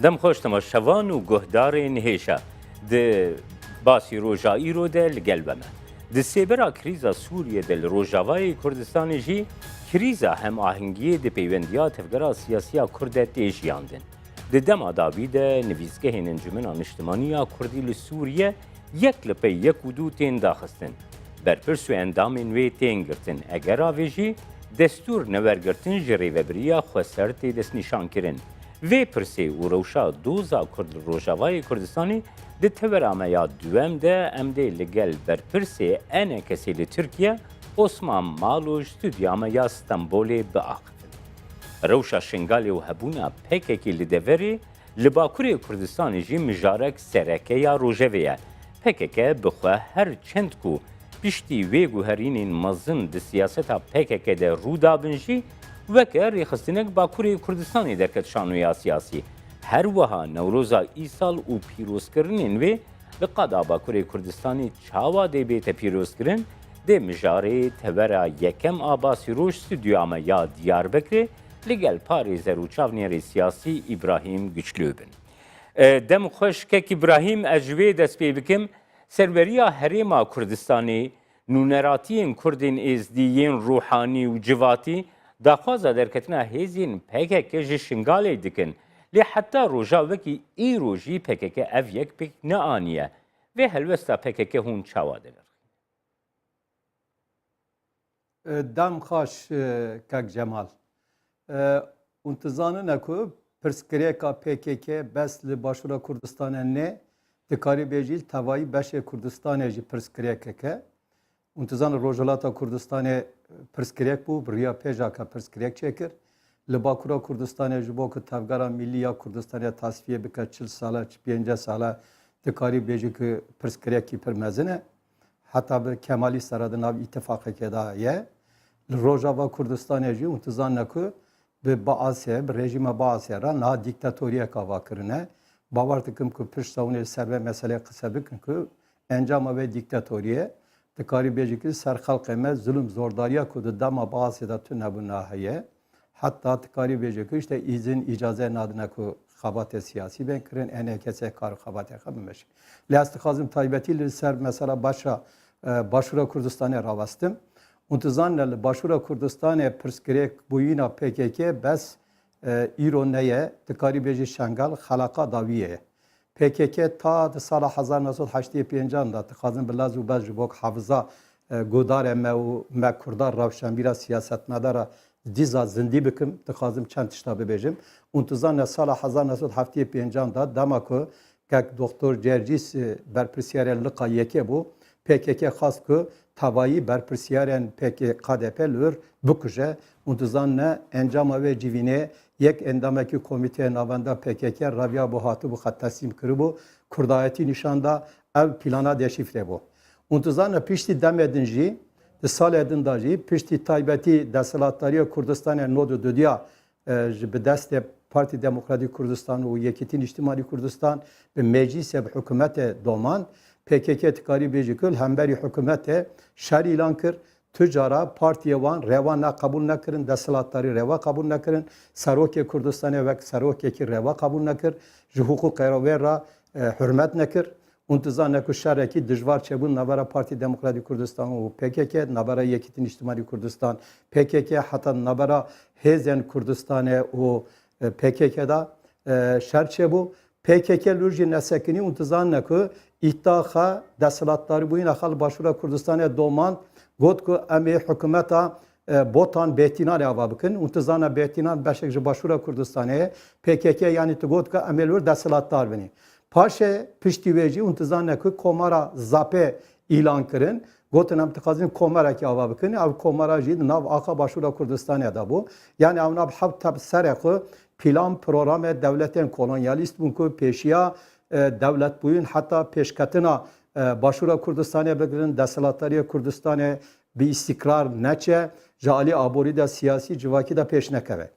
دم خوش تماشاوان و گهدارên hêşa di basî roja îro de li gel beme. Di sêbera krîza Sûriye de li Rojavayê Kurdistanê jî krîza hemahengiyê di peyvendiya tevgera siyasiya Kurd de tê jiyandin. Di dema davî de nivîzgehên Encûmena Niştimaniya Kurdî li Sûriye yek li pey yek û dû tên daxistin. Berpirs û endamên wê tên girtin. Egera vê jî destûr newergirtin ji rêveberiya xweser tê destnîşankirin. Vê pirsê û rewşa doza Kurd li Rojavayê Kurdistanê di teverameya duem de em dê li gel berpirsê enekesê li Tirkiye Osman Malo stûdya me ya Stenbolê biaxivin. Rewşa şingalê û hebûna PKK li deverê li Bakurê Kurdistanê jî mijarek serekeya rojevê ye. PKK bixwe her çend ku piştî vê guherînên mezin di siyaseta PKK de rûdabin jî weke rêxistinek Bakurê Kurdistanê derket şanoya siyasî. Her wiha Newroza îsal û pîrozkirinên wê li qada Bakurê Kurdistanê çawa dê bête pîrozkirin, dê mijarê tevera yekem a Basîroj stûdya me ya Diyarbekirê li gel parêzer û çavnêrê siyasî İbrahîm Güçlü bin. Dem xweş kek İbrahîm ez ji wê dest pê bikim. Serveriya Herêma Kurdistanê nûneratiyên Kurdên êzdî ruhanî û civatî daxwaza derketina hêzên PKK ji şingalê dikin. Lê heta roja wekî îro jî PKK ev yek pêk neaniye. Vê helwesta PKK hûn çawa dilir? Dem xweş kek Cemal. Hûn dizanin ku pirsgirêka PKK bes li Başûra Kurdistanê ne dikarî bêjî tevayî beşê Kurdistanê jî pirsgirêkeke. Hûn dizanin Rojhilata Kurdistanê pirsgirêk bû, bi riya pêjaka pirsgirêk çêkir. Li Bakûra Kurdistanê ji bo ku tevgera millî ya Kurdistanê tasfiye bike 40 sala, 50 sala dikarî bêjî ku pirsgirêkî pir mezin e. Heta bi Kemalî sera di nav îtifaqekê de ye. Li Rojava Kurdistanê jî hûn dizanin ku bi Baasê, bi rejîma Baasê re niha dîktatoriyeka vakirine. Bawer dikim ku pişta hûnê ser ve meselê qise bikin ku encama vê dîktatoriye dikarî bêjî ku ser xelqê me zulüm zordariya ku di dema Baasê de tune bûna heye. Hatta dikarî bêjî ku işte îzin îcaze nadine ku xebatê siyasî bên kirin enekesê kar xebatê xwe bimeşin. Lê ez dixwazim taybetî li ser mesela başa Başûra Kurdistanê rawestim. Hûn dizanin li Başûra Kurdistanê pirsgirêk bûyîna PKK bes îro neye dikarî bêjî şengal xelaka dawî ye. PKK ta di sala 1985 da dixwazin bi lez û bez ji bo hefiza godarê me û me Kurdar rewşenbîra siyasetmedara dîza zindî bikim, dixwazim çend tişta bibêjim. Hûn dizanin sala 1975 da dema ku kek Doktor Cercis berpirsyarê Liqa yekê bû, PKK xwast ku tevayî berpirsyarên KDP li wir bikuje. Hûn dizanin encama wê civînê yek endamekî komîteyê navenda PKK reviya bû hatibû xwe teslîm kiribû, Kurdayetî nîşan da ev plana deşifre bû. Hûn dizanin piştî demê din jî di salê din da jî piştî taybetî desthilatdariya Kurdistanê nod û dudiya ji bi destê Partî Demokratîk Kurdistan û Yekîtî Niştimanî Kurdistan bi meclîsê bi hikûmetê doman PKK tikarî bêjî ku hemberî hikûmetê şer îlan kir. Tücara partiyê wan rêva neqebûl nekirin, desthilatdarî rêva qebûl nekirin, serokê Kurdistanê wek serokekî rêva qebûl nekir, ji hukûqê wê re hürmet nekir. Hûn dizanin ku şerekî dijwar çêbûn navbera Partî Demokratîk Kurdistan û PKK, navbera Yekîtî Niştimanî Kurdistan, PKK heta navbera hêzên Kurdistanê û PKK da şer çêbû. PKK li jî nesekinî hûn dizanin ku îddia desthilatdarî bûyîna xwe li Başûra Kurdistanê doman got ku em ê hikûmeta botan bêtînanê ava bikin. Hûn dizanin bêtînan beşek ji Başûra Kurdistanê PKK yanî tu got ku em ê li wir desthilatdar binî. Paşê piştî wê jî hûn dizanin ku komara zapê îlan kirin. Gotin em dixwazin komerekî ava bikin. Ev komera jî di nav axa Başûra Kurdistanê de bû. Yani ew nav hewt teb serê xwe plan programê dewletên kolonyalîst bûn ku pêşiya devlet bûyîn heta pêşketina Başûra Kurdistanê bikirin, desthilatdariya Kurdistanê bi îstikrar neçe, ji alî aborî de siyasî civakî de pêş nekeve.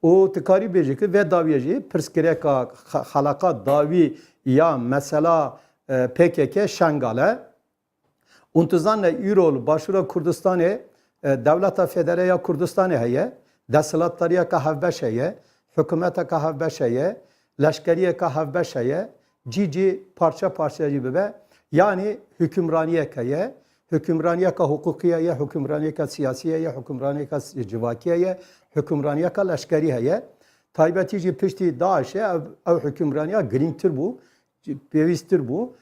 û dikarî bêjî ku vê dawiyê jî pirsgirêka xelaka dawî ya mesela PKK şengal e. Hûn dizanin îro li Başûra Kurdistanê Dewleta Federeya Kurdistanê heye, desthilatdariyeka hevbeş heye, hikûmeteka hevbeş heye, leşkeriye ka hevbeşeye cici parça parça gibi be yani hükümraniye kaye hükümraniye ka hukukiye hükümraniye ka siyasiye hükümraniye ka civakiye hükümraniye ka leşkeriye taybetici pişti Daiş'e ev hükümraniye gringtir bu pevistir bu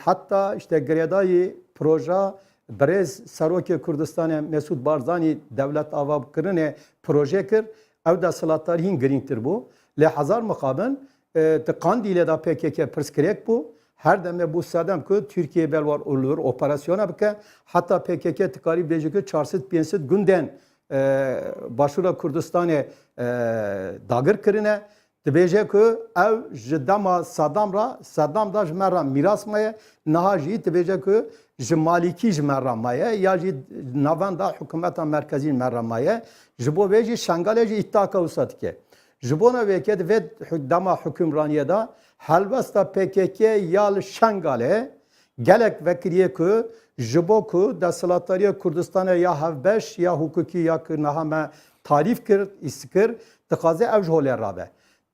hatta işte Gredayı proje Brez Sarokê Kurdistanê Mesud Barzanî devlet ava kirine proje kir ev da silatlar hin girîngtir bû lê hezar mixabin ti Qandîlê da PKK pirskirêk bû her deme bû sedem ku Türkiye belwar olur operasyona bike hatta PKK tikarî bêje ku 400-500 gundên Başûra Kurdistanê dagir kirine dibêje ku ev ji dema Saddam da ji me re mîras maye niha jî dibêje ku ji malikî ji me re maye ya jî navenda hikûmeta merkezî me re maye ji bo vê jî şengalê jî îttihaka wisa dike ji bo nevêke di vê dema hukûmraniyê de helbesta PKK ya li şengalê gelek vekiriye ku ji bo ku desthilatariya Kurdistanê ya hevbeş ya hukukî ya ku niha me tarîf kir îskir dixwaze ev ji holê rabe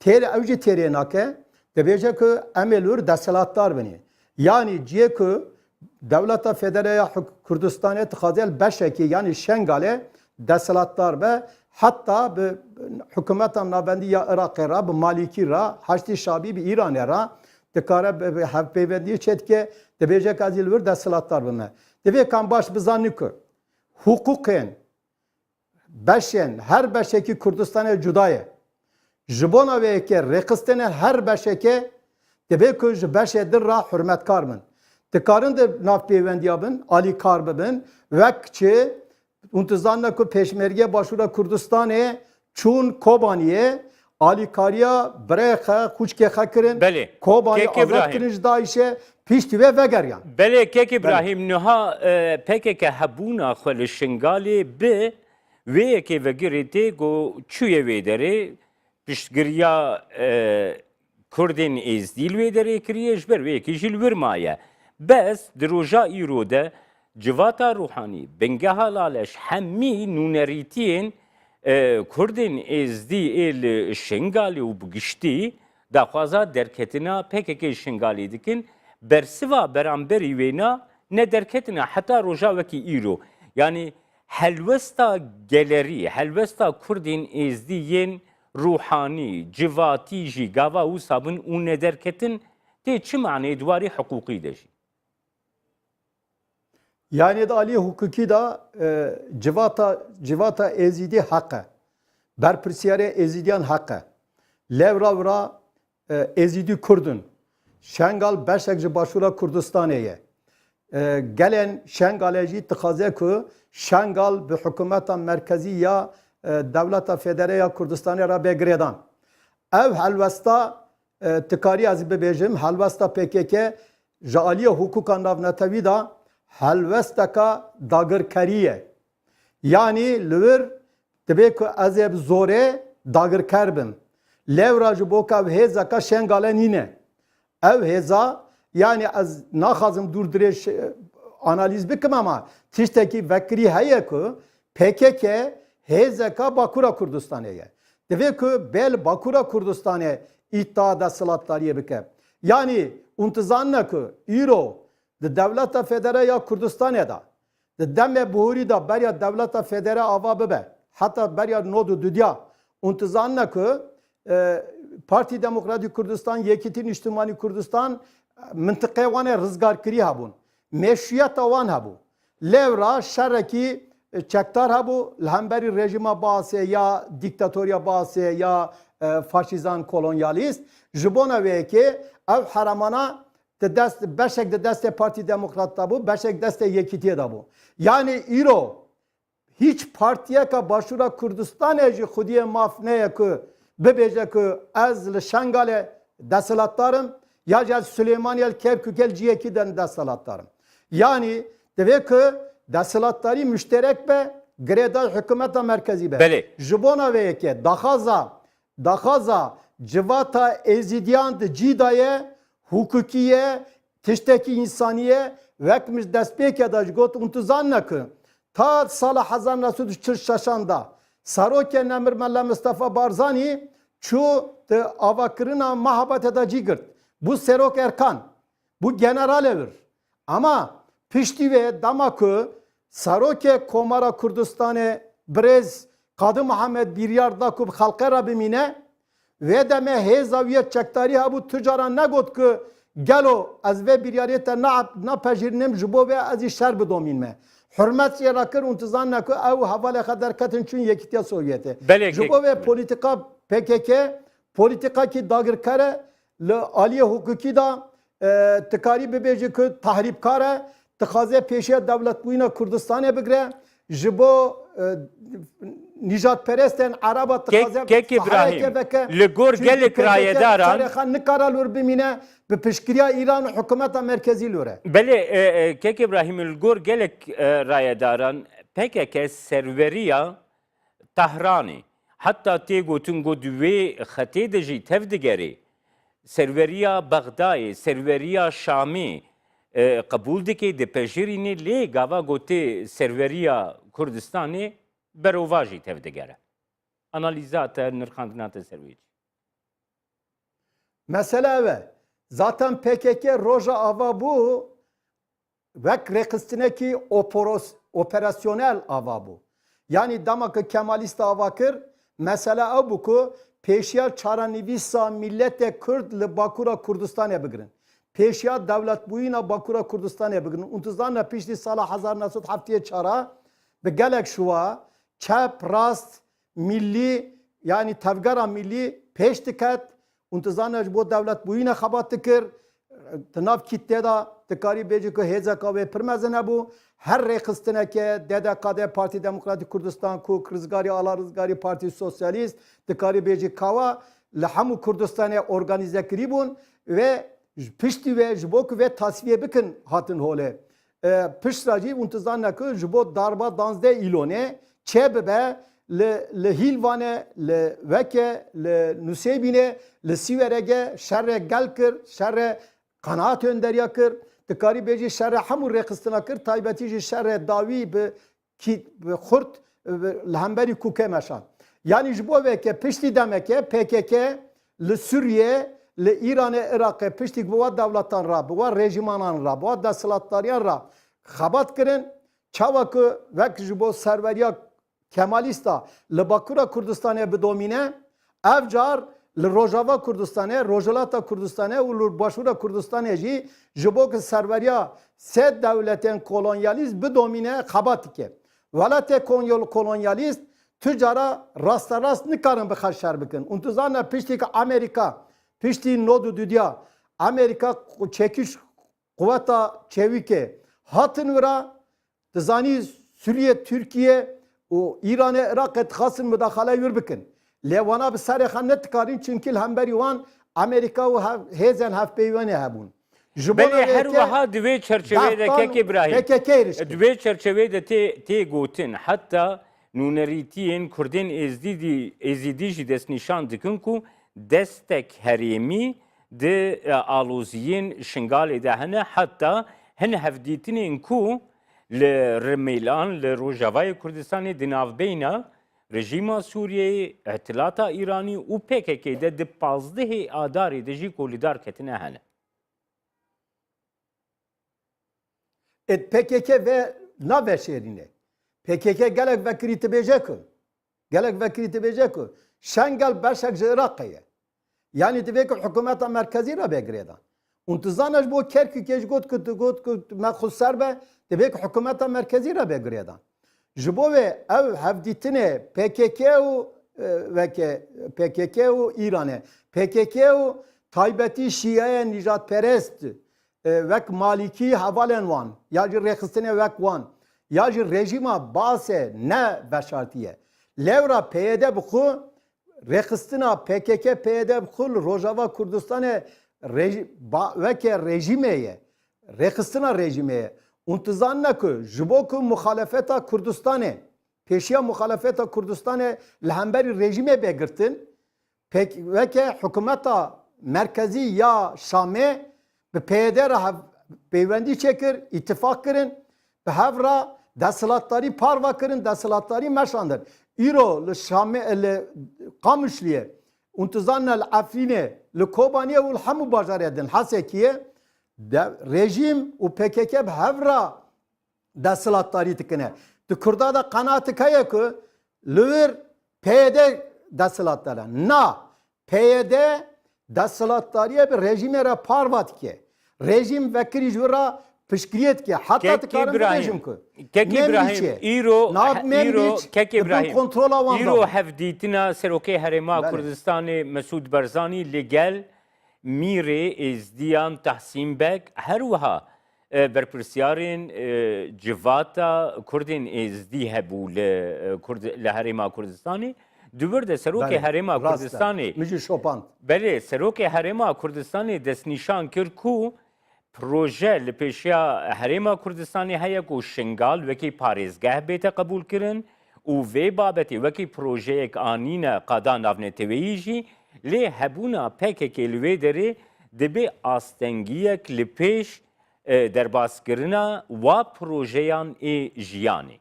ev jî têrê nake dibêje ku em ê li wir desthilatdar binê yanî ciyê ku Devleta Federaya Kurdistanê dixwaze beşekî yani şengalê desthilatdar be hatta bi hikûmeta navendî ya Iraqê ra bi Malikî ra Haçdî Şabî bi İranê ra dikare bi hevpêvendiyê çêdike dibêje ku ez ê li wir desthilatdar bime. Divê kan baş bizanî ku hukukên beşên her beşekî Kurdistanê cuda ye. Ji bo navêyekê rêxistinên her beşekê dibe ku ji beşê dir ra hürmetkar bin. Dikarin de navpêvendiya bin, alîkar bibin, wek çi untizanne ku Pêşmerge Başûra Kurdistanê çûn Kobaniyê alîkariya birê xwe xûçkê xwe kirin. Kobanî azad kirin ji Daişê piştî wê vegeriyan. Belê Kek İbrahim niha PKK hebûna xwe li Şingalê bi wê yekê vegirê tê got çûye wê derê piştgiriya Kurdên êzdî li wê derê kiriye ji ber wê yekê jî li wir maye. Bes di roja îro de civata ruhanî bingeha laleş hemî nûnerîtiyên Kurdên êzdî ê li Şingalê û bi giştî daxwaza derketina PKK Şingalê dikin bersiva beramberî wêna ne derketina heta roja wekî îro yani helwesta gelerî helwesta Kurdên êzdî yên ruhanî civatî jî gava wisa bin û ne derketin tê çi manê dwarê hiqûqî de jî Yani de Ali hukuki da civata ezidi hakkı. Berpirsiyare ezidiyan hakkı. Levravra ezidi Kurdun. Şengal beşekci Başûra Kurdistanêye. Gelen Şengaleci tıkaze ku Şengal bi hükümeta merkezi ya Devleta Federaya Kurdistanê ra bêgiredan. Ev helvesta tikari ez bibêjim helvesta PKK ji aliyê hukuka navnetewî da helvesteka dagirkeriye. Yani li wir dibe ku ez ê bi zorê dagirker bim. Lewra ji bo ku ev hêzeka Şengalê nîne. Ev hêza yani ez naxwazim dûr dirê analiz bikim ama tiştekî vekirî heye ku PKK hêzeka Bakûra Kurdistanê ye. Divê ku bêl Bakûra Kurdistanê îddia desthilatdariyê bike. Yani untizanne ku îro di Devleta Federaya Kurdistanê da di demê bihûrî da beriya Devleta Federa ava bibe. Hatta beriya nodu dudiya untizanne ku Partî Demokratîk Kurdistan, Yekîtîn İçtimai Kurdistan mintiqê wan ê rizgarkirî hebûn. Meşrûyeta wan hebû. Lewra şerekî çekdar hebû li hemberî rejima Baasê ya dîktatorya Baasê ya faşîzan kolonyalîst ji bo nevêyekê ev heremana beşek de destê Partî Demokrat da bû, beşek destê Yekîtiyê da bû. Yani îro hiç partiyeka Başûra Kurdistanê jî xwediyê maf neye ku bibêje ku ez li Şengalê desthilatdarim ya jî ez Süleymaniyê Kerkûkê ciyekî de desthilatdarim. Yani divê ku desthilatdarî müşterek be girêdayê hikûmeta merkezî be. Ji bo nevêyekê daxwaza civata êzidiyan di cîdayê hukukiye, tiştekî insaniye vekmiş destpêkê da ji got untizanne ku ta sala 1946 da Sarokê Nemirmella Mustafa Barzanî Çu de avakırına mahabat edacı girt. Bu Serok Erkan. Bu general evir. Ama pişti ve damakı Saroke Komara Kurdistan'e Brez Kadı Muhammed Biryar Dakub halka Rabbimine ve deme hezaviyet çektari ha bu tüccara ne got ki gelo az ve biryariyete na pejirnim jibo ve az şer bidomin me. Hürmet yarakır untizan ne ki ev havale kadar katın çün yekitiya Sovyeti. Jibo ve politika PKK politika ki dagir kare le aliye hukuki da tıkari bebeji ki tahrip kare tıkaze peşe devlet buyuna Kürdistan'a bigre jibo Nijat Peresten Araba tıkaze Kek İbrahim li gor gelek rayedaran Tarixan nikara lur bimine be peşkiriya İran hükümeta merkezi lure. Bele Kek İbrahim li gor gelek rayedaran PKK serveriya Tahrani hatta te gotun godwe xate de jî tevdigeri serveriya Bagdayê serveriya Şamê قبول dike de pejirînê lê gava gotê serveriya Kurdistanê berova jî tevdigere. Analiza te nirxandina te serviyê. Mesela ve zaten PKK roja ava bu vek rekistineki operasyonel ava bu. Yani damak Kemalist avakır mesela abu ku peşiya çaranivisa millete Kürt le Bakura Kurdistan'a bigrin. Peşiya devlet buyuna Bakura Kurdistan'a bigrin. Untuzlarla pişti sala 1907 çara ve gelek şuva çap rast milli yani tevgara milli peş diket untuzlarla bu devlet buyuna xabat dikir tınav kitte da tıkari beci ki hezaka ve pirmezine bu her rekistine ki DDKD Parti Demokratik Kurdistan ku Krizgari Ala Rizgari Parti Sosyalist tıkari beci kava lehamu Kurdistan'e organize kiribun ve pişti ve jibok ve tasfiye bikin hatın hole. Piştracı untuzlarla ki jibok darba danzde ilone çebebe le hilvane le veke le nusebine le siverege şerre gelkir şerre kanaat önderiya kir tıkari beci şerre hamur rekistina kir taybetici şerre davi be xurt lehemberi kuke meşan. Yani jibo veke pişti demeke PKK le Suriye le İran'e Irak'e piştik bu devletten ra bu rejimanan ra bu desalatlariyan ra xabat kirin çavakı vek jibo serveriya Kemalista le Bakura Kurdistan'a bidomine evcar le Rojava Kurdistan'a Rojavata Kurdistan'a u Başura Kurdistan'a jî jibok serveriya sed devletin kolonyalist bidomine xabatike. Velate kolonyalist tücara rasta rast nikarin bixaşer bikin. Untuzana piştik Amerika pişti nodu düdya Amerika çekiş kuvveta çevike hatın vira tzani Suriye Türkiye o İran'e Irak'e tıkasın müdahale yürbikin. Levana bir sarı xannet tıkarın çünkü hemberi wan Amerika ve hezen hafpeyvene habun. Beli her vaha dve çerçevede Kek İbrahim. Dve çerçevede te gotin hatta nuneritiyen Kurdin ezidi jî destnîşan dikin ku destek herêmî de aloziyên şingalê de hene hatta hin hevdîtinên ku li Rêmelan, li Rojavayê Kurdistanê di navbeyna rejîma Sûriyeyê, ihtilata İranî û PKK'de di 15 adarê de jî kolîdar ketine hene. PKK ve nave şehrine. PKK gelek vekiri tibêje ku. Gelek vekiri tibêje ku. Şengel beşek ji Iraqê. Yani divê ku hikûmeta merkezî re bêgirêdan. Untizana bu Kerkûkê got ku me xweser be divê ku hikûmeta merkezî re bêgirêdan. Ji bo vê ew hevdîtinê PKK û veke PKK û İranê. PKK û taybetî Şiayê nijadperest vek Malikî hevalên wan ya jî rêxistinê vek wan ya jî rejîma Basê ne veşartiye. Lewra PYD bixwe rêxistina PKK PYD bixwe li Rojava Kurdistanê veke rejîmê ye. Rêxistina rejîmê ye. Untizanne ku ji bo ku muxalefeta Kurdistanê pêşiya muxalefeta Kurdistanê li hemberî rejîmê bêgirtin veke hikûmeta merkezî ya Şamê bi PYD re peywendî çekir, îtifak kirin bi hev re desilatdarî parva kirin, desilatdarî meşandir. Îro li Şamê li Qamişliyê انتظان العفرینه لکوبانیه و همو بازار دن حسکیه رژیم و PKK به هفرا دستلاتداری تکنه تو کردا دا قناعت که که لور PYD دستلاتداره نه PYD دستلاتداریه به رژیم را پاروات که رژیم وکری جورا پشکریت که حتی تکارم رژیم که کک ابراهیم ایرو هفدیتنا سروکی هرما کردستان مسعود برزانی لگل میره ازدیان تحسین بک هر وها برپرسیارین جواتا کردین ازدی هبو لهرما کردستانی دوبر ده سروک هرما کردستانی میشه شوپاند بله سروک هرما کردستانی دست نشان کرد کو پروژه لپیشیا هرما کردستانی هیا کو شنگال وکی پارێزگاه بیت قبول کرن و وی بابتی وکی پروژه یک آنینا قادا ناونتویی جی لی هبونا PKK لوی داره دبی آستنگیک لپیش درباسکرنا و پروژهان ای جیانی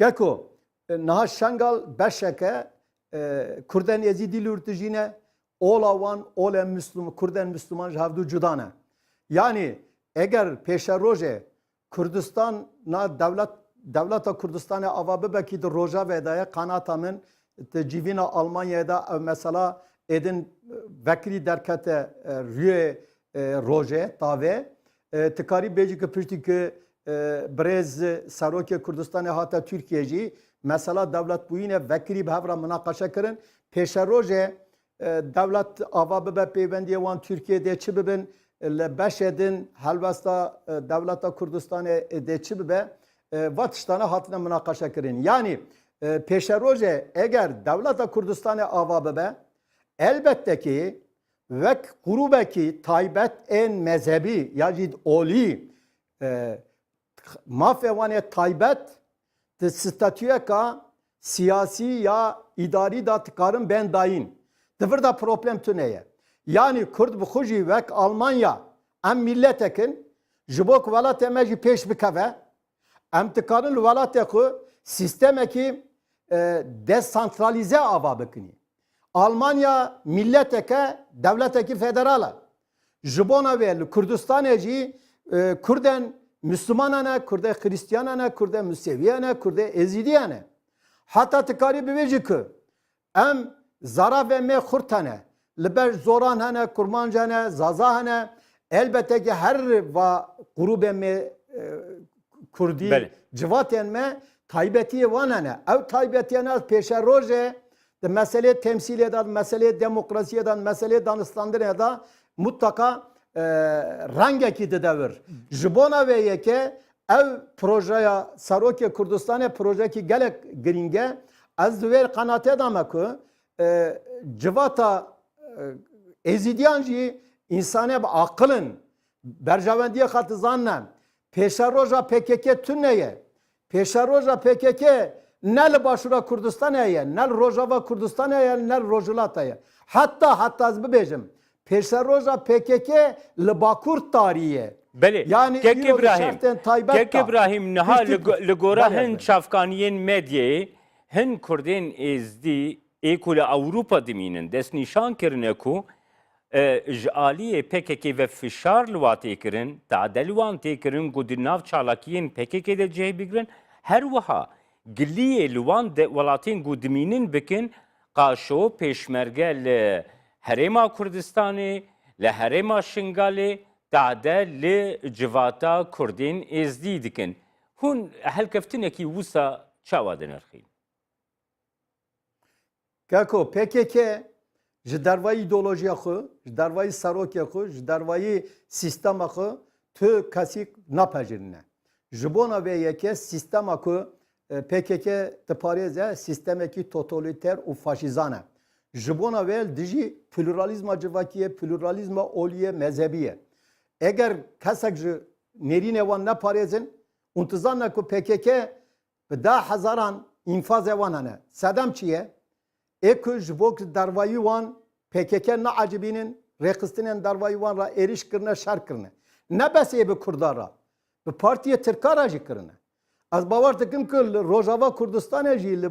ککو نه شنگال بشکه کردن ازیدی لورتجینه اولا وان اولا مسلم کردن مسلمان جهودو جدانه yani eğer peşe roje Kürdistan na devlet Kürdistan'a avabı belki de roja vedaya kanatamın civina Almanya'da mesela edin vekili derkete rüye roje tave tıkari beci kapıştı ki brez Sarokya Kürdistan'a hatta Türkiye'ci mesela devlet bu yine vekili bhavra münakaşa kırın peşe roje devlet avabı be peyvendiye van Türkiye'de çi bibin لبش edin helvasta devleta Kürdistan'a deçi be vatıştana hatına münakaşa kirin. Yani peşe roje eğer devleta Kürdistan'a avabı be elbette ki ve kurubeki taybet en mezhebi yacid oli mafevane taybet statüye ka siyasi ya idari da tıkarım ben dayin. Tıvır da problem tüneye. Yani Kürt bixuji vek Almanya em milletekin ji bo ku welatê me jî pêş bikeve em dikarin li welatê xwe sistemekî desantralize ava bikinî. Almanya milleteke devletekî federal e. Ji bona wê li Kurdistanê jî Kurden Müslüman ne, Kurde Hristiyan ne, Kurde Müseviye ne, Kurde Ezidiye ne. Hatta tikarî bivêjî ku em zara ve me xurtane لبر زوران هنه کرمانج هنه زازا هنه elbette ki her va grube me Kurdi civaten me taybetiye van hene ev taybetiye ne peşe roje de mesele temsil eden mesele demokrasi eden mesele danışlandır ya da mutlaka rengeki de devir jibona ve yeke ev projeye Sarokya Kürdistan'a proje ki gelek gringe az duver kanate damakı civata Ezidiyancı insane akılın berjavendiye katı zannem peşe roja PKK tünneye peşe roja PKK nel başura Kürdistan'a nel rojava Kürdistan'a nel rojulata'ya hatta az bebejim peşe roja PKK li Bakur tarihi yani Kek İbrahim neha li gora hin çafkaniyen medyayı hin Kurdin ezdi ekule Avrupa diminin dest nişan kirine ku jaliye PKK ve fişar lwatê kirin tadel wan tê kirin ku di nav çalakiyên PKK de cih bigirin her wiha giliyê li wan de welatên ku dimînin bikin qaşo pêşmerge li Herêma Kurdistanê li Herêma Şingalê tade li civata Kurdên êzdî dikin hûn helkeftinekî wisa çawa dinirxîn Kako PKK ji dervayî ideolojiya xwe, ji dervayî serokê xwe, ji dervayî sistema xwe tu kesî napejirîne. Ji bona vê yekê sistema ku PKK diparêze sistemekî totaliter û faşîzan e. Ji bona wê dijî pluralizma civakî, pluralizma oliyê mezhebî ye. Eger kesek ji nêrînê wan neparêzin, intizan ne ku PKK bi da hezaran infazê wan hene. Sedem çi ye? Eko ji bo dervayî wan PKK ne acibînin rêxistinên dervayî wan ra êriş kirine şer kirine. Ne besê bi Kurda ra bi Partiya Tirka ra jî kirine. از باور دکم که روجاوا کردستان جی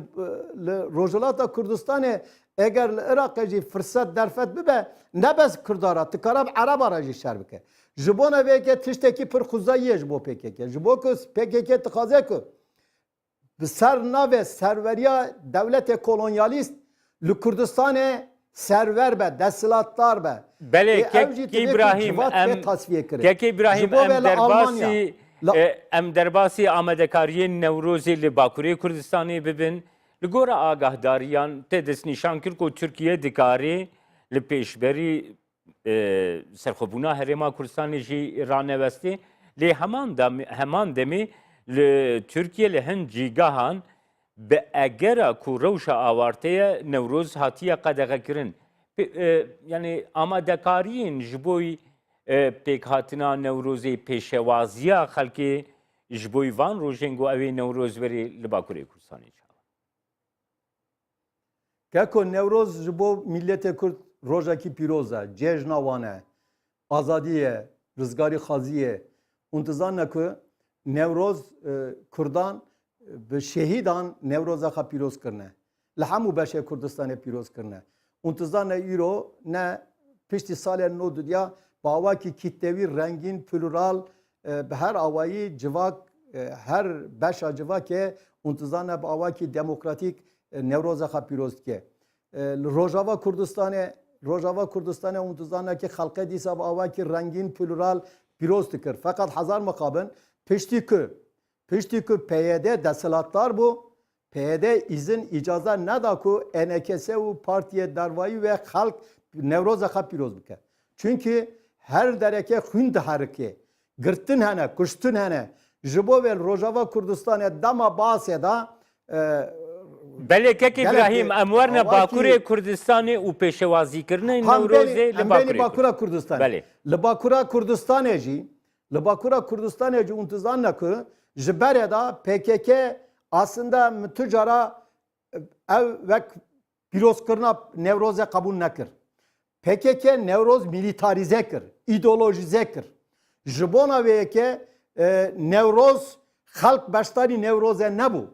روجلاتا کردستان اگر العراق جی فرصت درفت ببه نبس کردارا تکارب عرب را جی شر بکه جبونا وی که تشتکی پر خوزاییش بو PKK جبو که PKK تخازه که بسر ناو سروریا دولت kolonyaلیست لکردستان سرور به دستلاتدار به بله که ابراهیم ام درباسی آمدکاری نوروزی لباکوری کردستانی ببین لگور آگاهداریان تدس نشان کرد که ترکیه دکاری لپیشبری سرخوبونا هرما کردستانی جی رانوستی لی همان دمی ترکیه لهن جیگاهان به اگر کو روش آوارته نوروز هاتیه قدغه کرن یعنی آمدکارین جبوی پیک هاتنا نوروزی پیشوازیا خلکی جبوی وان روژنگو اوی نوروز وری لباکوری کردستانی که نوروز جبو ملت کرد روزکی پیروزه جشن وانه آزادیه رزگاری خازیه انتظار نکو نوروز کردان به شهیدان نوروزا خا پیروز کرنه لحمو بشه کردستان پیروز کرنه انتظار نه ایرو نه پشتی سال نو دنیا با آواکی کتوی رنگین پلورال به هر آوایی جواک هر بشا جواکه انتظار نه با آواکی دموکراتیک نوروزا خا پیروز که روجاوا کردستان انتظار نه که خلقه دیسا با آواکی رنگین پلورال پیروز کرد فقط هزار مقابل پشتی که PYD دستلاتدار بو PYD izin icazه ندا کو NKS و پارتی دروایی و خلق نوروز خا پیروز بکه çünkü her dereke خوند حرکه گرتن هنه کشتن هنه جبو و روجاوا کردستان دما باسه دا بله که ابراهیم امورنا باکوری کردستانی و پیشوازی کرنه نوروزی لباکورا کردستان بله لباکورا کردستان جی انتظار نکو جبره دا PKK aslında mütücara ev ve piroz kırna nevroze kabul nekir. PKK nevroz militarize kir, ideolojize kir. Jibona ve ke nevroz halk baştari nevroze ne bu?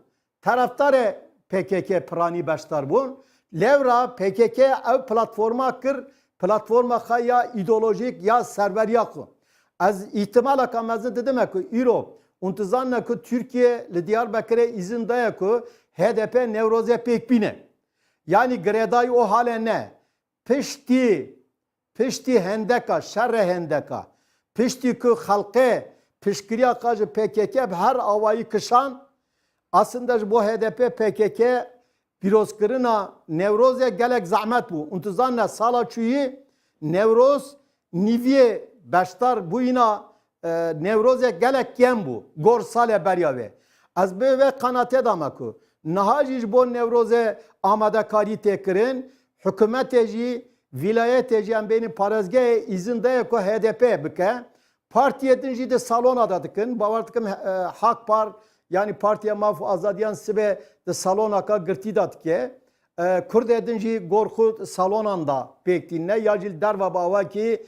Taraftarı PKK prani baştar bu. Levra PKK ev platforma kir, platforma ya ideolojik ya serveriya ku. Az ihtimala kamazı dedim ki İro انتظار که ترکیه لدیاربکر izin دایا که HDP nevroze pek bine. Yani gredای o hale ne? Pişti hendeka, şerre hendeka. Pişti ki halkı, pişkiriya kajı PKK her avayı kışan aslında bu HDP PKK pirozkırına nevroze gelek zahmet bu. Untuzanla sala çuyi nevroz niviye baştar bu ina nevroze gelek kem bu. Gor sale beryave. Az be ve kanate damaku. Nahaciş bu nevroze amadakari tekirin. Hükümet ji vilayet ji em beni parazge izin de ko HDP bike. Partiyetin ji de salona da dikin. Bavartıkım hak par yani partiye maf azadiyan sibe de salona ka girti da dike. Kurd edin ji gorxu salonanda pektinne. Yacil derva bava ki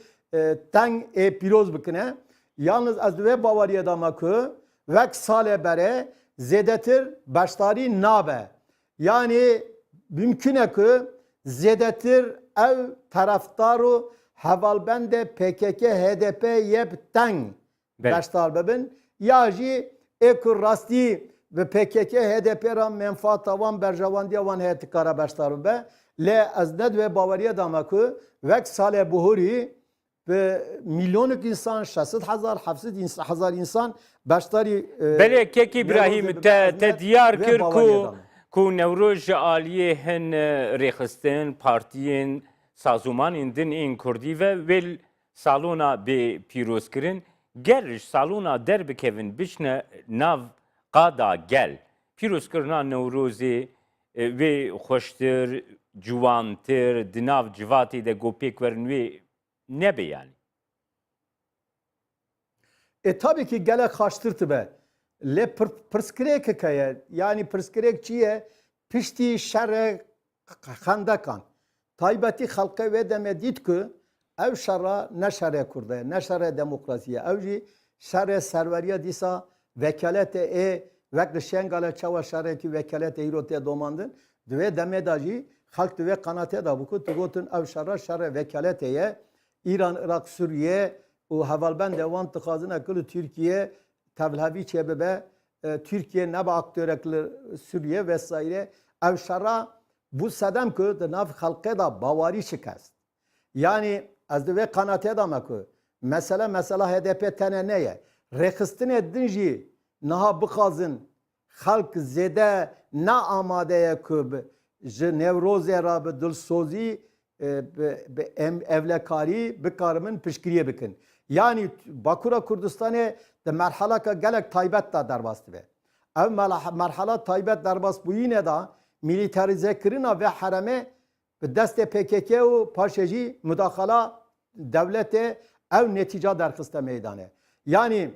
teng piroz bikine. Yalnız az ve Bavariye damakı vek sale bere zedetir baştari nabe. Yani mümküne ki zedetir ev taraftarı hevalbende PKK HDP yep teng baştar bebin. Yaji ekur rasti ve PKK HDP ram menfaat tavan berjavandiya van hetikara baştar be. Le az ned ve Bavariye damakı vek sale buhuri ve milyonluk insan, 60,000 insan baştari bele kek İbrahim te diyar kir ku Nevroj aliye hen rexistin partiyen sazumanên din ên Kurdî ve vel salona be pîrozkirin geriş salona derbikevin bişne nav qada gel pîrozkirina Newrozê vê xweştir ciwantir di nav civatê de gopêk werin wê nebe yani. Tabii ki gelek haştırtı be. Le pırskirek kaya yani pırskirek çiye pişti şerre xandakan. Taybeti halka ve demedit ki ev şerra ne şerre kurdaya ne şerre demokrasiye ev ji şerre serveriye disa vekalete vek li şengale çava şereki vekalet eyrote domandın. Dve demedacı halk dve kanate da bu ku tigotun ev şerra şerre vekaleteye İran, Irak, Suriye o havalben devan tıkazına kılı Türkiye tevlavi çebebe Türkiye neba aktörekli Suriye vesaire ev şerra bu sedem ku de nav halkı da bavari şikast. Yani az dve kanate da meku mesela HDP tane neye rekistin edinci naha bıkazın halk zede na amadeye ku ji Nevrozê ra bi dilsozî bi evlekari bikarmin piştgiriye bikin. Yani Bakura Kurdistanê di merheleka gelek taybet da derbas dibe. Ev merhela taybet derbas bûyînê da milîtarizekirina ve hereme bi destê PKK û paşê jî müdaxala devletê ev netica derxiste meydane. Yani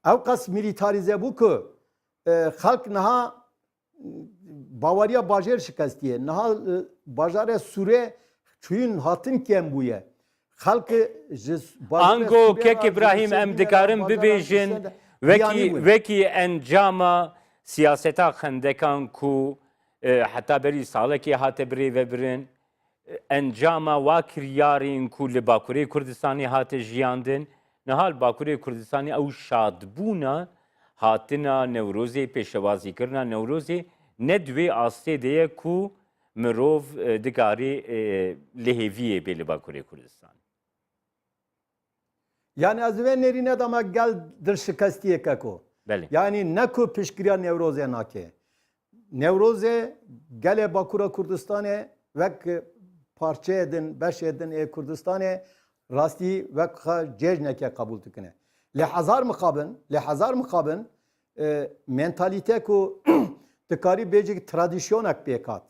ev qas milîtarize bû ku halk niha Bavarya bajer şikestiye. Naha bajare Sure çuyun hatın kem buye. Halkı Ango kek İbrahim em dikarim bibêjin wekî encama siyaseta xendekan ku heta berî salekê hate birê vebirin encama wa kiryarên ku li Bakurê Kurdistanê hate jiyandin nihal Bakurê Kurdistanê ew şadbûna hatina Newrozê pêşewazîkirina Newrozê ne divê astê de ye ku mirov dikarî lihêviyê bê li Bakurê Kurdistanê. Yani ez ve nerine dama gel dir şikestiye keko. Belê. Yani ne ku pişkiriya Newrozê nake. Newrozê gele Bakura Kurdistanê vek parça edin, beş edin Kurdistanê rastî vek cejneke kabul dikine. Lehazar mukabin mentalite ku tikarî bêjik tradisyonek pêkat.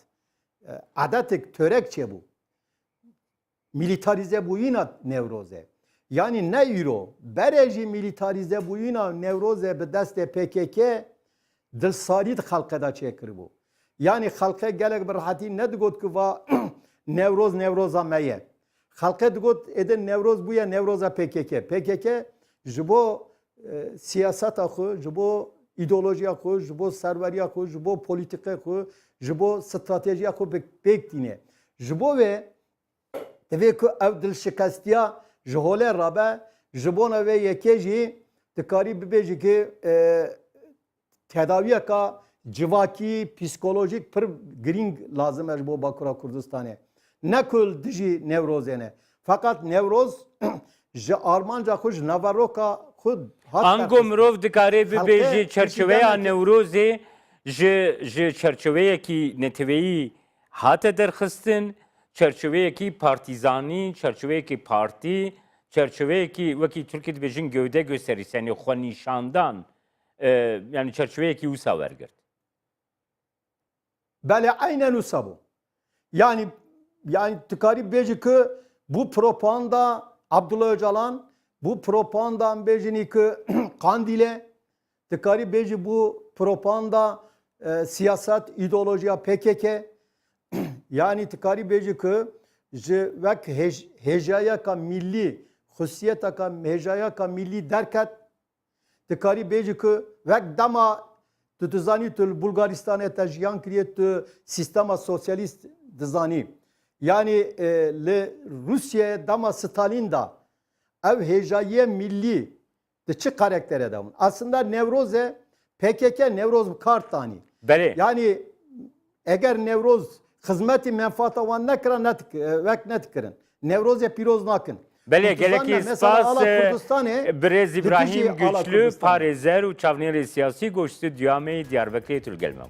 Adetek törek çebu. Militarize bûyîna Newrozê. Yani ne euro berejî militarize bûyîna Newrozê bi destê PKK dilsalî di xelqê da çêkiribû. Yani xelqê gelek bi rahatî nedigot ku va Newroza me ye. Xelqê digot êdin Newroz bûye Newroza PKK. PKK ji bo siyaseta xwe, ji bo ideolojiya xwe, ji bo serveriya xwe, ji bo polîtikê xwe, ji bo stratejiya xwe pêk tîne. Ji bo wê divê ku ev dilşikestiya ji holê rabe, ji bona wê yekê jî dikarî bibêjî ki tedaviyeka civakî, psikolojik pir girîng lazim e ji bo Bakura Kurdistanê. Ne kul dijî Newrozê ne. Fakat Newroz ji armanca xwe ji naveroka xwe Ango mirov dikarê bibêjî çerçeveya Newrozê ji çerçeveyekî neteweyî hate derxistin, çerçeveyekî partîzanî, çerçeveyekî partî, çerçeveyekî wekî Tirkiye dibêjin gewde gösterîs yani xwenîşandan yani çerçeveyekî wisa wergirt. Bele aynen wisa bû. Yani tikarî bêjî ki bu propaganda Abdullah Öcalan bu propagandan bêjînî ki Kandilê tikarî bêjî bu propaganda siyaset ideolojiya PKK yani tikarî bêjî ki ji vek hêjayeka millî xusiyeteka hêjayeka millî derket tikarî bêjî ki vek dema tu dizanî tu li Bulgaristanê te jiyan kiriye tu sistema sosyalîst dizanî. Yani li Rusya'ya dama Stalin da ev hêjayiye millî de çi karaktere de. Aslında Newrozê PKK Newroz kartanî. Belê. Yani eğer Newroz hizmeti menfaata wan nekira vek netikirin. Newrozê pîroz nakin. Belê gelekî spas Birêz İbrahim Güçlü parêzer û çavnêrê siyasî goştü Diyamê Diyarbekirê Türgelmem.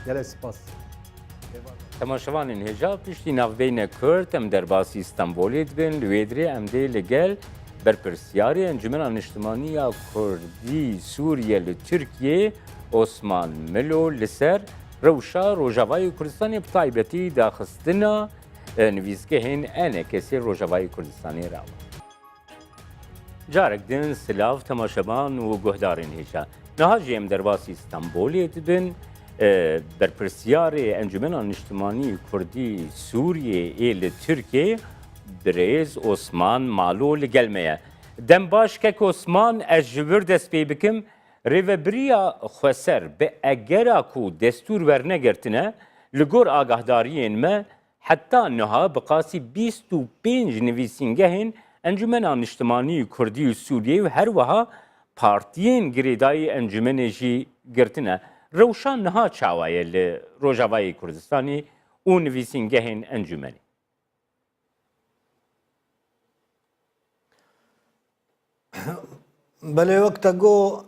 Gelek spas. Temaşevanên hêja piştî navbeyne Kurd em derbasî İstanbolê dibin li wê dirê em dê li gel berpirsyarê Encumena Niştimaniya Kurdî Sûriye li Tirkiye Osman Milo li ser rewşa Rojavayê Kurdistanê bi taybetî daxistina nivîzgehên enekesê Rojavayê Kurdistanê ra. Carek din silav temaşevan û guhdarên hêja. Niha jî em derbasî İstanbolê dibin berpirsyarê Encumena Niştimanî Kurdî Sûriyê ê li Tirkiye Birêz Osman Malo li gel me ye. دم باش که کسمان از جبر دست پی بکم ریوبریا خسر به اگرا کو دستور ورنگرتنه لگور آگاهداریین ما حتی نها بقاسی 25 نویسینگهین انجمن انجمانی کردی و سوریه و هر وها پارتیین گریدای انجمن جی گرتنه روشان نها چاوایه لروجاوای کردستانی و نویسینگهین انجمنی. بله وقتا گو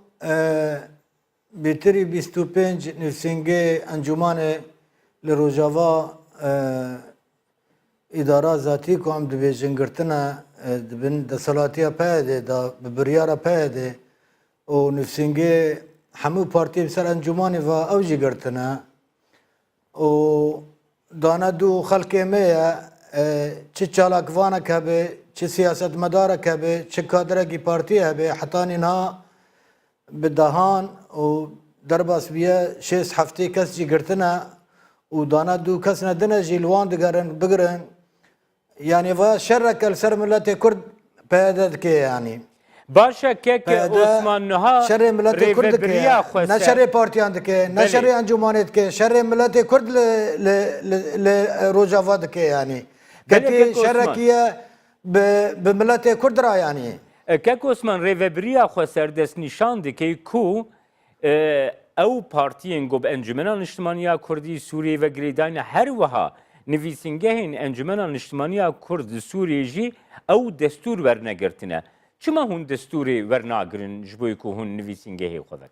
بیتری 25 نویسنگه انجمان لروجاوا اداره ذاتی کو هم دبیجن گرتنه دبن دسالاتی پاده دا ببریار پاده و نویسنگه همو پارتی بسر انجمان و اوجی گرتنه و دانا دو خلقی میه چه چالاکوانه که به چه سیاست مداره که به چه کادرگی پارتی به حتی اینا به دهان و در باس بیه 6 هفته کس جی گرتنه و دانا دو کس ندنه جیلوان دگرن بگرن یعنی و شر کل سر ملت کرد پیدا که یعنی باشه که عثمان نها شر ملت کرد که نه شر پارتیان که نه شر انجمانیت که شر ملت کرد ل روجاواد که یعنی که شر کیه به ملت کرد را یعنی که عثمان ریوبریا خسر دست نشان که کو او پارتیین گوب انجمنان اجتماعی کردی سوریه و گریدان هر وها نویسنگهین انجمنان اجتماعی کرد سوریه جی او دستور ورنگرتنه چما هون دستوری ورناگرن جبوی که هون نویسنگهی خودک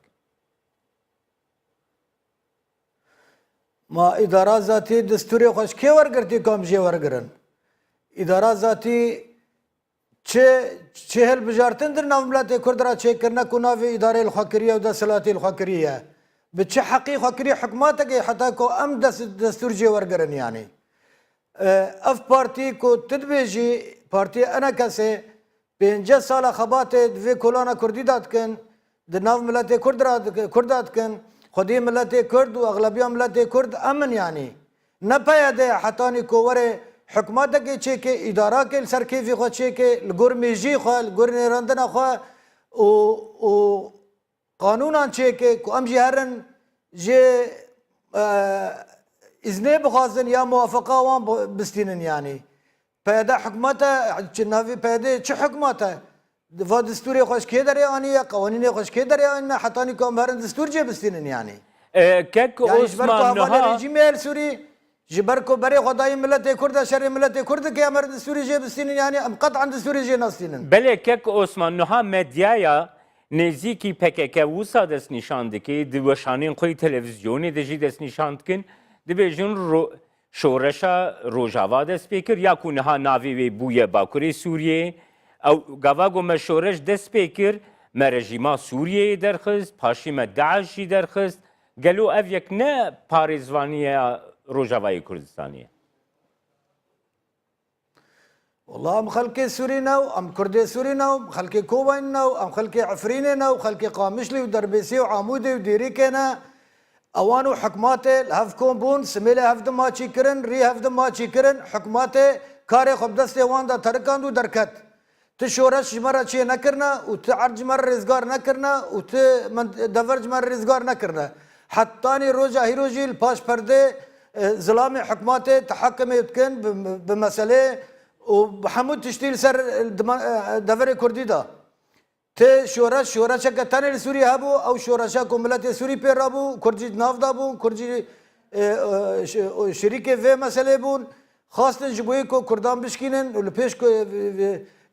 ما اداره ذاتی دستوری خوش کی ورگرتی کام جی ورگرن اداره ذاتی چه هل بجارتن در ناو ملت کرد را چه کرنا کناو اداره الخاکریه و دستلاتی الخاکریه به چه حقی خاکری حکمات که حتی کو ام دستور جی ورگرن یعنی اف پارتی کو تدبیجی پارتی انا کسی 50 سال خبات دوی کلانا کردی داد کن در ناو ملت کرد داد کن خودی ملت کرد و اغلبیه ملت کرد امن یعنی نپایده حتانی کووره حکمت که چه که اداره که سرکیفی خود چه که لگور میجی خود لگور نیراندن خود و قانونان چه که امجی هرن جه ازنه بخوازن یا موافقه وان بستینن یعنی پیدا حکمت چه نوی پیدا چه حکمت و دستوری خوش کی داره آنی یا قوانین خوش کی داره آنی حتی نی کام هرن دستور جه بستینن یعنی که عثمان نها رژیم سوری جبر کو برای خدای ملت کرد شر ملت کرد که امر دستوری جه بستینن یعنی ام قطعا دستوری جه نستینن بله که عثمان نها مدیایا نزیکی پکک وسا دست نشاند که دوشانین خوی تلویزیونی دجی دست نشاند کن دبیجن شورشا روجاوا دست پیکر یا کنها ناوی وی بوی باکوری سوریه او گواگو ما شورش دست پیکر ما رژیما سوریه درخست پاشیما داعشی درخست گلو او یک نه پاریزوانی روجاوای کردستانیه والله ام خلق سوري نو ام كرد سوري نو خلق كوباين نو ام خلق عفرين نو خلق قامشلي ودربيسي وعمودي وديريكنا اوانو حكماته هفكون بون سميله هفد ما چيكرن ري هفد ما چيكرن حكماته كاري خب دست وان دا تركاندو دركت تشورش مرة چي نكرنا وتعرج مرة رزقار نكرنا وت دفرج مرة رزقار نكرنا حتاني روجا هيروجي الباش برده ظلام حكماته تحكم يتكن بمسألة وحمود تشتيل سر دفر كردي دا ته شورش كتاني سوريا هبو او شورش كملت سوري بير ابو كردي ناف دابو كردي شريك في مسألة بون خاصة جبوي كو كردان بشكينن ولا بيش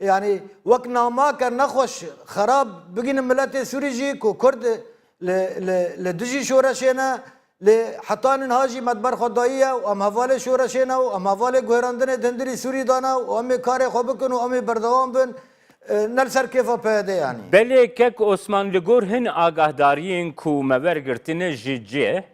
يعني وقت ناما كان نخوش خراب بقين ملت سوري جي كو كرد لدجي شورشينا لحطان هاجي مدبر خداییه و ام حوال شورشینا و ام حوال گوهراندن دندری سوری دانا و ام کار خوب کن و ام بردوام بن نل سر کیفا پیدا یعنی بله که عثمان لگور هن آگاهدارین کو مورگرتنه جیجه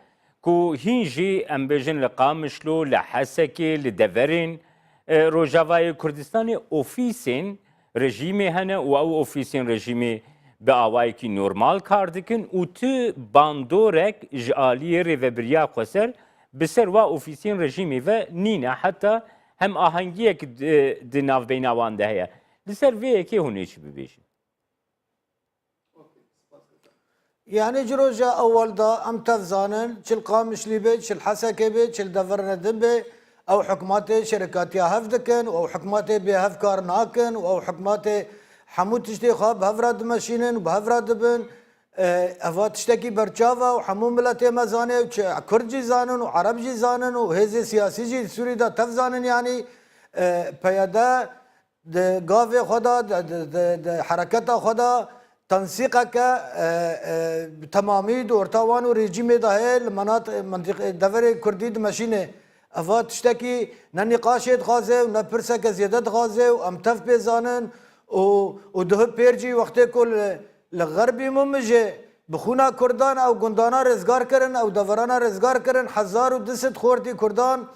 کو هینجی ام بجن لقامشلو لحسکی لدورین روجاوای کردستانی اوفیسین رژیمی هنه و او اوفیسین رژیمی به آوایی که نورمال کار دکن و تو باندورک جالیه ریوبریا خسر بسر و اوفیسین رژیمی و نینه حتی هم آهنگیه که ناو بیناوانده هیا لسر وی که هونه چی ببیشن يعني جروجا أول دا أم تفزانن شل قامش لي بيت شل حسكي بيت شل دفرنا دبي أو حكماتي شركاتي هفدكن أو حكماتي بهفكار ناكن أو حكماتي حمود تشتي خاب هفراد ماشينن وبهفراد بن أفات تشتكي برشافا وحمو ملتي مزاني كردجي زانن وعربجي زانن وهزي سياسي جي سوري دا تفزانن يعني بيادا قافي خدا حركتا خدا تنسيقك تمامي دورتاوان وريجيمي ده المناطق دفر كردي ماشينه افات تشتكي ننقاشات غازه ونبرسك زيادات غازه وامتف بيزانن وده بيرجي وقت كل الغربي ممجه بخونا كردان او گندانا رزگار کرن او دفرانا رزگار کرن 1200 خوردي كردان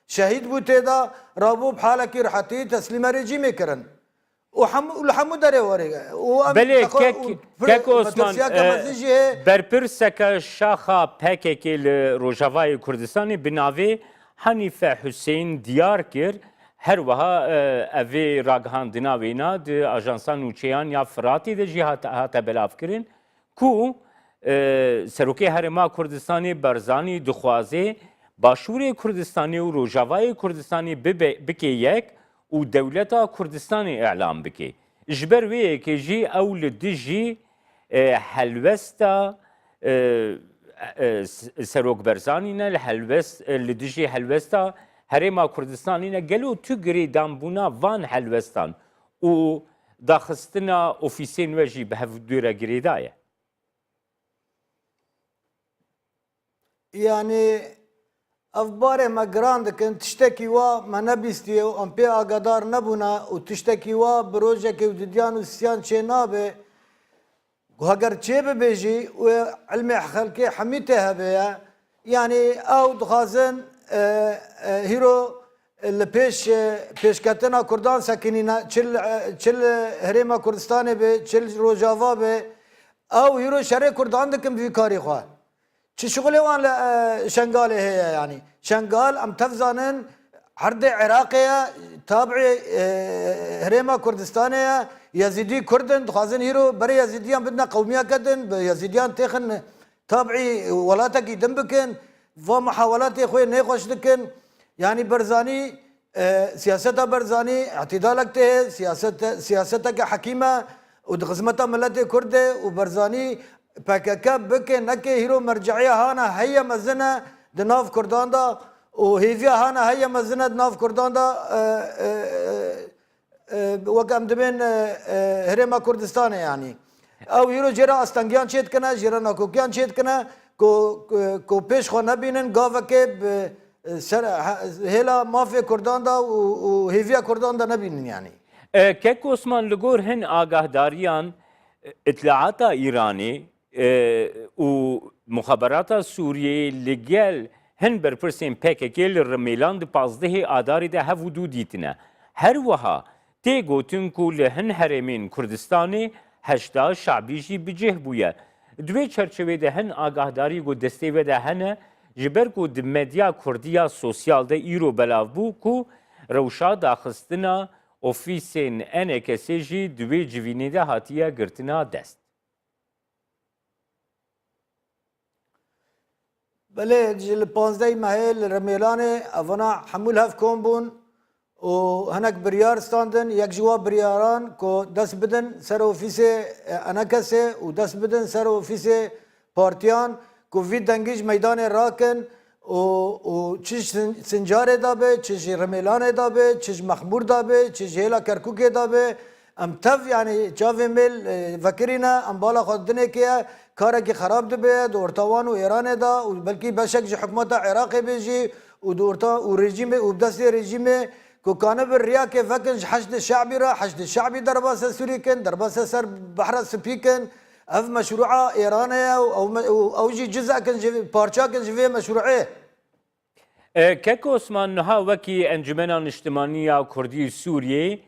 شهيد بوتيدا رابو بحالك رحتي تسليم ريجيمي کرن والحمو داري وريغا بله كك عثمان برپرسك شاخا PKK لروجاوای کردستانی بناوی حنیفه حسین دیار کر هر وها اوی راگهاندنا وینا د اجانسان نوچیان یا فراتی د جهات هات بلاف کرن کو سروکی هرما کردستانی برزانی دخوازه باشور کردستانی و روجاوای کردستانی بکی یک و دولتا کردستانی اعلام بکی جبر وی که جی اول دجی هلوستا سروک برزانی نه هلوست لدجی هلوستا هرما کردستانی نه گلو تو گری دامبونا وان هلوستان و داخستنا اوفیسین وجی به دوره گریدایه يعني أفباره ما جراندكن تشتكي وا ما نبيستي وأم بي أقدار نبونا وتشتكي وا بروجك وديان وسيان شينابه وهاجر شيء بيجي وعلمي خلقي حميته بيا يعني أو دخازن هيرو اللي بيش كاتنا كردان ساكنين تشل هريما كردستان به تشل روجافا به أو هيرو شرق كردان دكم في كاري خواه چه شغله وان شنغال هي يعني شنغال ام تفزانن عرض عراقيه تابع هريما كردستانيه يزيدي كردن خازن هيرو بري يزيديان بدنا قوميه كدن يزيديان تخن تابعي ولاتك دنبكن ومحاولات اخوي نيخوش دكن يعني برزاني سياستها برزاني اعتدالك ته سياستك حكيمه ودغزمتها ملت كرده وبرزاني PKK بكي نكي هيرو مرجعية هانا هيا مزنة دناف كردان دا وهيفيا هانا هيا مزنة دناف كردان دا وكام دبين هريما كردستان يعني او هيرو جيرا استنگيان چيت كنا جيرا ناكوكيان چيت كنا كو پیش خو نبينن غاوكي هلا مافيا كردان دا وهيفيا كردان دا نبينن يعني كيك عثمان لغور هن آگاهداریان اطلاعات ایرانی و مخابرات سوریه لگل هن برپرسین PKK لرمیلان د 15 آداری ده هفودو دیتنه هر وها تی گوتن کو لهن هرمین کردستانی 80 شعبی جی بجه بویه دوی چرچوه ده هن آگاهداری گو دستیوه ده هنه جبر کو د مدیا کردیا سوسیال ده ایرو بلاو بو کو روشا داخستنا اوفیسین NKC جی دوی جوینی ده هاتیه گرتنا دست بله جل 15 مهل رميلاني افنا حمول هف كومبون وهناك بريار ستاندن يك جوا برياران كو دس بدن سر اوفيسي انكسه ودس بدن سر اوفيسي بارتيان كو في دنگيج ميدان راكن و چش سنجاره دابه چش رميلاني دابه چش مخمور دابه چش هيلا كركوك دابه ام تف يعني جاوي ميل فكرينا ام بالا خدنه كيا كارك خراب دبه دورتوان و ايران دا بلكي بشك جي حكومت عراق بيجي ودورتا وريجيم وبدس ريجيم كو كان بالريا كيف فكن حشد الشعبي را حشد الشعبي درباس سوري كن درباس سر بحر سبيكن اف مشروع ايران او جي جزء كن بارشا كن في مشروعه كيك عثمان نها وكي انجمنا اجتماعية كردي سوريا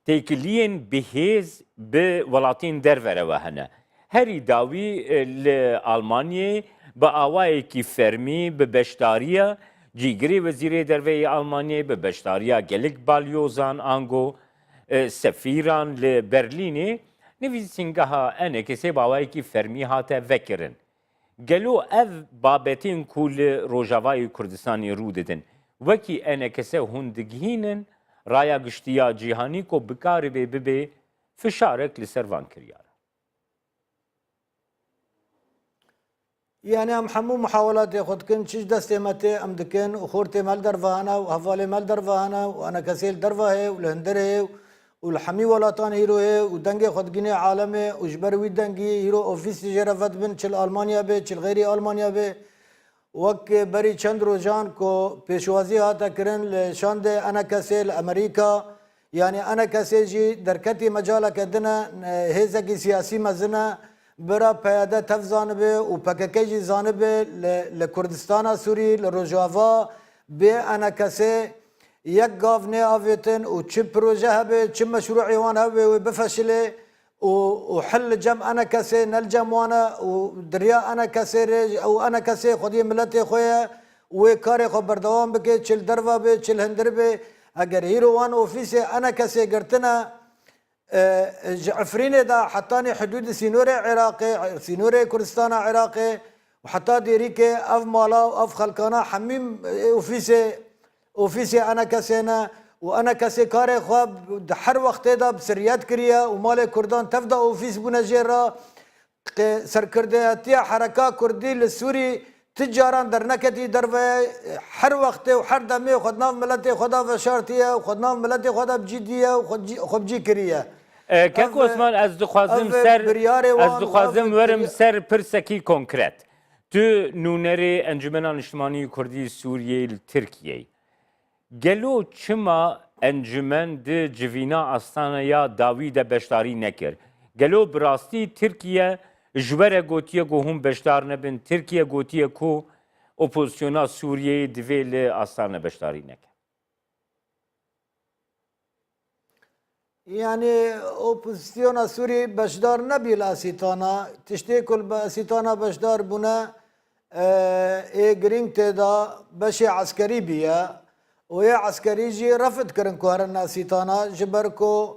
تيكلين بهيز بولاتين درفره وهنا هری داوی لآلمانیا با آوایی کی فرمی به بشتاریا جیگری وزیر دروی آلمانیا به بشتاریا گلک بالیوزان آنگو سفیران لبرلینی نویسینگها انه کسی باوی کی فرمی هاته وکرن گلو اف بابتین کول روجاوای کردستانی رو ددن وکی انه کسی هندگینن رایا گشتیا جیهانی کو بکاری به فشارک لسروان کریار يعني ام حمو محاولات خود كن چیز دست مته ام دکن خورت مال دروانا و حوال مال دروانا و انا كسيل دروا ہے ولندر ہے والحمي ولاتان هيرو ہے ودنگ خود گني عالمه وجبروي دنگي هيرو اوفيس جرفت بن چل المانيا به چل غير المانيا به وك بري چند روزان کو پیشوازی هاتا کرن لشان ده انا كسيل امريكا يعني انا كسيل جي دركتي مجال كدنا هيزكي سياسي مزنا برا پیاده تف زانبه و پککی جی زانبه لکردستان سوری لروجاوا به انا کسی یک گاو نه آویتن و چه پروژه هبه چه مشروعی وان هبه و بفشله و حل جم انا کسی نل جموانا و دریا انا کسی او انا کسی خودی ملت خویا و کار خو بردوام بکه چل دروا به چل هندر به اگر هیرو وان اوفیس انا کسی گرتنا عفرين دا حتى حدود سينور عراقي سينور كردستان عراقي وحتى ديريك اف مالا اف خلقانا حميم اوفيسي انا كسينا وانا كسي كاري خواب حر وقت دا بسريات كريا ومال كردان تفدا اوفيس بنجيرا سركرداتيا حركه كردي للسوري تجاران در نكتي دربه حر وقت وحر دمي خدنا ملتي خدا فشارتيه وخدنا ملتي خدا بجديه وخبجي كريا کاک عثمان از دخوازم ورم سر پرسکی کنکرت تو نونری انجمن انشمانی کردی سوریه ترکیه گلو چما انجمن ده جوینا استانه یا داوید بشداری نکر گلو براستی ترکیه جوره گوتیه گو هم بشدار نبن ترکیه گوتیه کو اپوزیسیونا سوریه دویل استانه بشداری نکر يعني اوبوزيسيون سوري بشدار نبي لاسيتانا تشتي كل باسيتانا بشدار بنا اي جرينج تدا بشي عسكري بيا ويا عسكري جي رفض كرن كوهرن اسيتانا جبركو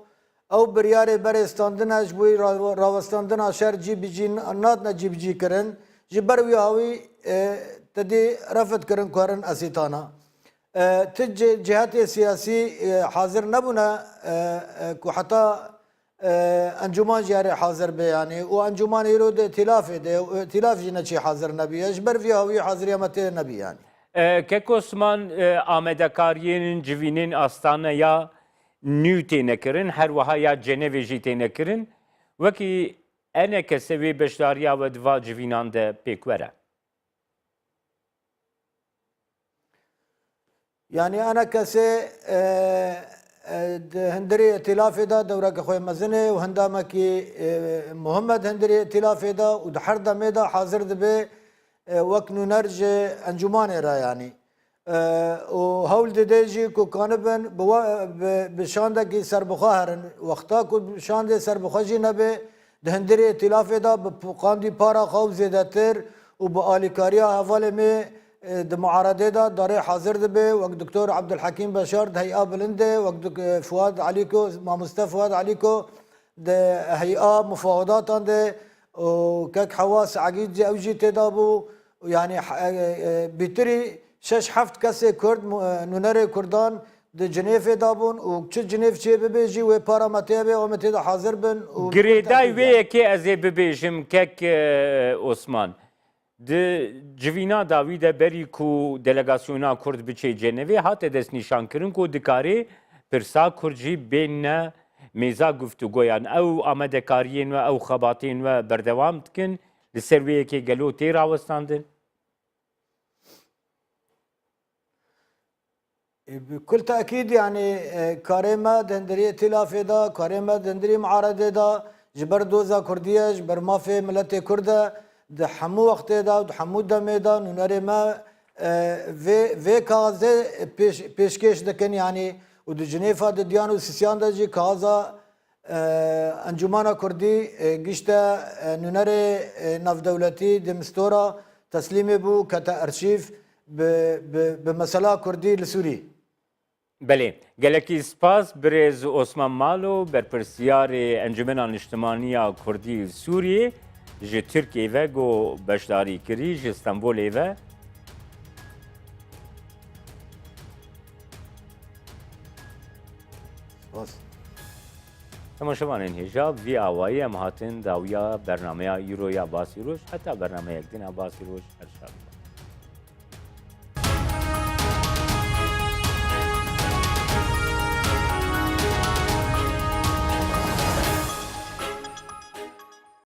او برياري برستاندنا جبوي راوستاندنا شر جي بيجي ناتنا جي بيجي كرن جبر وياوي تدي رفض كرن كوهرن اسيتانا تج جهات سياسي حاضر نبونا وحتى انجمان جاري حاضر به يعني وانجمان يرود ائتلاف ده ائتلاف جنچي حاضر نبي اجبر فيها وي حاضر يمت نبي يعني کاک عثمان آمدکاریین جوینین آستانه یا نیوتی نکرن هر وها یا جنوی جیتی نکرن وکی انا کسوی بشداریا و دوا جوینان ده پیکوره يعني انا كسي هندري ائتلاف دا دورة كخوي مزني وهندامة كي محمد هندري ائتلاف دا ودحر دا حاضر دبي وكنو نرج انجمان را يعني وهول ديجي كو كانبن بشاندا كي سربخاهرن وقتا كو بشاندا سربخاجي نبي هندري ائتلاف دا بقاندي بارا خوف زيدتر وبآليكاريا حوالي مي د معارضه دا داره حاضر ده وقت دكتور عبد الحكيم بشار ده هيئه بلنده وقت فؤاد عليكو ما مصطفى فؤاد عليكو ده هيئه مفاوضات ده وكك حواس عقيد جي اوجي تدابو يعني بيتري شش حفت كسي كرد نونر كردان ده جنيف دابون وكش جنيف شي بيجي و بارامتيبه ومتي حاضر بن گریدای وی کی از ببیجم کاک عثمان د جوینا داوید بری کو دلگاسیونا کرد بچه جنوی هات دست نشان کرن کو دکاری پرسا کرجی بین میزا گفتگویان او آمدکارین و او خباتین و بردوام تکن لسرویه که گلو تیر آوستاندن بكل تأكيد يعني كاريما دندري ائتلاف دا كاريما دندري معارضة دا جبر دوزا كردية جبر ما في ملت كردة ده حمو وقت دا ده حمو دمه دا نونره ما في كازه پیشکش دکن يعني و ده جنيفا ده ديانو سيسيان دا جي كازا انجمانا كردي گشتا نونره ناف دولتي ده مستورا تسليم بو كتا ارشيف بمسألة كردي لسوري بله گلکی سپاس برز عثمان مالو برپرسیار انجمن اجتماعی کردی سوریه جه ترکیه و گو بشداری کری جه استانبول و بس تماشاوان هجاب وی آوایی هم هاتن داویا برنامه یورویا باسی روش حتی برنامه یک دین باسی روش هر شب